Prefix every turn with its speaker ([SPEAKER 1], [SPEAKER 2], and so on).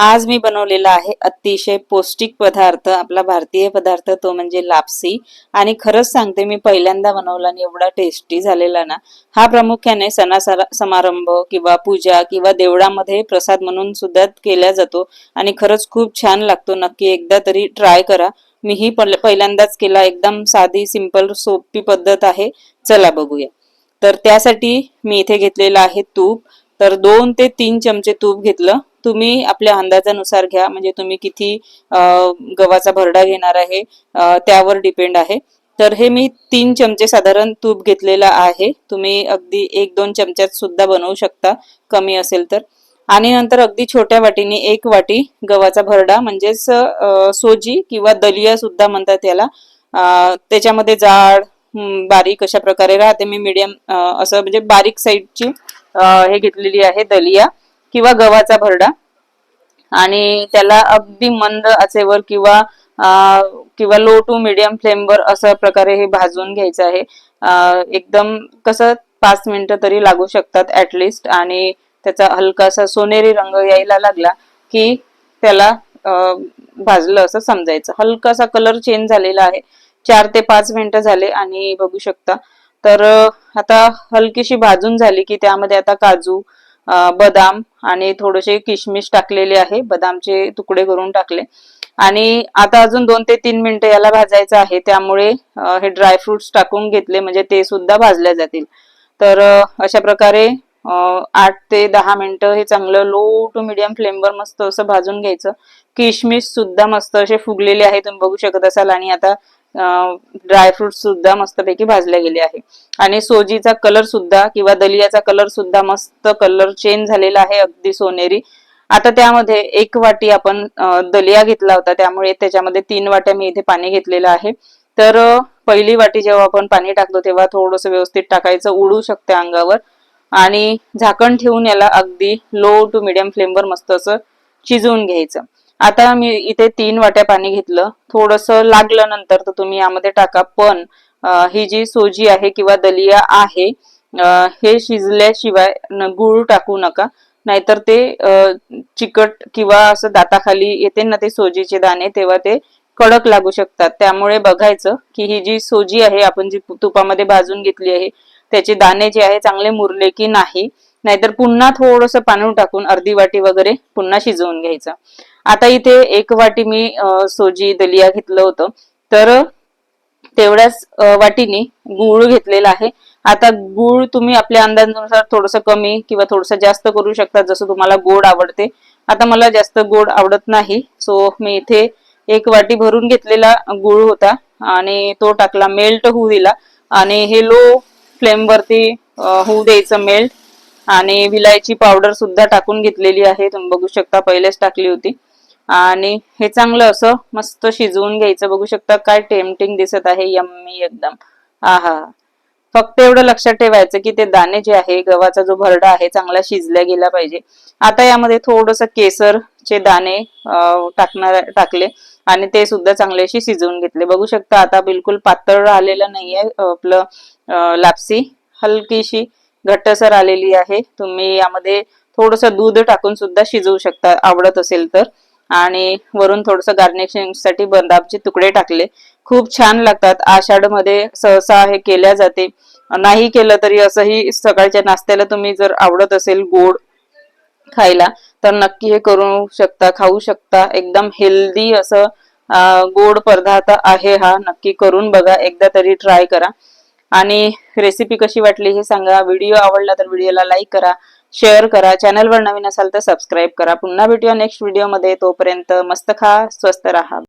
[SPEAKER 1] आज मी बनवलेला आहे अतिशय पौष्टिक पदार्थ, आपला भारतीय पदार्थ, तो म्हणजे लापसी। आणि खरंच सांगते, मी पहिल्यांदा बनवला आणि एवढा टेस्टी झालेला ना। हा प्रामुख्याने समारंभ किंवा पूजा किंवा देवळामध्ये प्रसाद म्हणून सुद्धा केला जातो आणि खरंच खूप छान लागतो। नक्की एकदा तरी ट्राय करा। मी ही पहिल्यांदाच केला। एकदम साधी सिंपल सोपी पद्धत आहे। चला बघूया। तर त्यासाठी मी इथे घेतलेला आहे तूप। तर 2 ते 3 चमचे तूप घेतलं। तुम्ही आपल्या अंदाजानुसार घ्या, म्हणजे तुम्ही किती गव्हाचा भरडा घेणार आहे त्यावर डिपेंड आहे। तर हे मी 3 चमचे साधारण तूप घेतलेला आहे। तुम्ही अगदी 1-2 चमच्यात सुद्धा बनवू शकता, कमी असेल तर। आणि नंतर अगदी छोट्या वाटीने 1 वाटी गव्हाचा भरडा, म्हणजेच सोजी किंवा दलिया सुद्धा म्हणतात याला। त्याच्यामध्ये जाड बारीक अशा प्रकारे राहते। मी मीडियम असं म्हणजे बारीक साईजची हे घेतलेली आहे, दलिया किंवा गव्हाचा भरडा। आणि त्याला अगदी मंद आचेवर किंवा लो टू मीडियम फ्लेमवर अशा प्रकारे हे भाजून घ्यायचं आहे। एकदम कसं 5 मिनिटं तरी लागू शकतात ऍटलिस्ट। आणि त्याचा हलकासा सोनेरी रंग यायला लागला की त्याला भाजलं असं समजायचं। हलकासा कलर चेंज झालेला आहे। 4 ते 5 मिनिटं झाले आणि बघू शकता। तर आता हलकीशी भाजून झाली की त्यामध्ये आता काजू, बदाम आणि थोडेसे किशमिश टाकलेले आहे। बदामचे तुकडे करून टाकले। आणि आता अजून 2 ते 3 मिनिटं याला भाजायचं आहे, त्यामुळे हे ड्रायफ्रुट्स टाकून घेतले, म्हणजे ते सुद्धा भाजले जातील। तर अशा प्रकारे 8 ते 10 मिनिटं हे चांगलं लो टू मीडियम फ्लेमवर मस्त असं भाजून घ्यायचं। किशमिश सुद्धा मस्त असे फुगलेले आहे, तुम्ही बघू शकत असाल। आणि आता ड्रायफ्रुट सुद्धा मस्तपैकी भाजले गेले आहे। आणि सोजीचा कलर सुद्धा किंवा दलियाचा कलर सुद्धा मस्त कलर चेंज झालेला आहे, अगदी सोनेरी। आता त्यामध्ये 1 वाटी आपण दलिया घेतला होता, त्यामुळे त्याच्यामध्ये 3 वाट्या मी इथे पाणी घेतलेलं आहे। तर पहिली वाटी जेव्हा आपण पाणी टाकतो तेव्हा थोडंसं व्यवस्थित टाकायचं, उडू शकते अंगावर। आणि झाकण ठेवून याला अगदी लो टू मीडियम फ्लेमवर मस्त असं शिजवून घ्यायचं। आता मी इथे 3 वाट्या पाणी घेतलं, थोडंसं लागलं नंतर तर तुम्ही यामध्ये टाका। पण ही जी सोजी आहे किंवा दलिया आहे, हे शिजल्याशिवाय गूळ टाकू नका, नाहीतर ते चिकट किंवा असं दाताखाली येते ना ते सोजीचे दाणे, तेव्हा ते कडक लागू शकतात। त्यामुळे बघायचं की ही जी सोजी आहे आपण जी तुपामध्ये भाजून घेतली आहे, त्याचे दाणे जे आहे चांगले मुरले की नाही, नाहीतर पुन्हा थोडंसं पाणी टाकून अर्धी वाटी वगैरे पुन्हा शिजवून घ्यायचं। आता इथे 1 वाटी मी सोजी दलिया घेतलं होतं, तर तेवढ्याच वाटीने गूळ घेतलेला आहे। आता गूळ तुम्ही आपल्या अंदाजानुसार थोडंसं कमी किंवा थोडंसं जास्त करू शकता, जसं तुम्हाला गोड आवडते। आता मला जास्त गोड आवडत नाही, सो मी इथे 1 वाटी भरून घेतलेला गूळ होता आणि तो टाकला, मेल्ट होऊ दिला। आणि हे लो फ्लेम वरती होऊ द्यायचं मेल्ट। आणि विलायची पावडर सुद्धा टाकून घेतलेली आहे, तुम्ही बघू शकता, पहिलेच टाकली होती। आणि हे चांगलं असं मस्त शिजवून घ्यायचं। बघू शकता काय टेम्पटिंग दिसत आहे, यम्मी एकदम। आहा, फक्त एवढं लक्षात ठेवायचं की ते दाणे जे आहे, गव्हाचा जो भरडा आहे चांगला शिजला गेला पाहिजे। आता यामध्ये थोडंसं केसरचे दाणे टाकले आणि ते सुद्धा चांगल्याशी शिजवून घेतले। बघू शकता आता बिलकुल पातळ आलेलं नाहीये आपलं लापसी, हलकीशी घट्टसर आलेली आहे। तुम्ही यामध्ये थोडंसं दूध टाकून सुद्धा शिजवू शकता, आवडत असेल तर। आणि वरून थोडंसं गार्निशिंग साठी बदामचे तुकडे टाकले, खूप छान लागतात। आषाढ मध्ये सहसा हे केल्या जाते, नाही केलं तरी असंही सकाळच्या नाश्त्याला तुम्ही जर आवडत असेल गोड खायला, तर नक्की हे करू शकता, खाऊ शकता। एकदम हेल्दी असं गोड पदार्थ आहे हा, नक्की करून बघा, एकदा तरी ट्राय करा। आणि रेसिपी कशी वाटली हे सांगा। व्हिडिओ आवडला तर व्हिडिओला लाईक करा, शेअर करा, चॅनलवर नवीन असाल तर सबस्क्राईब करा। पुन्हा भेटूया नेक्स्ट व्हिडिओमध्ये, तोपर्यंत मस्त खा, स्वस्त राहा।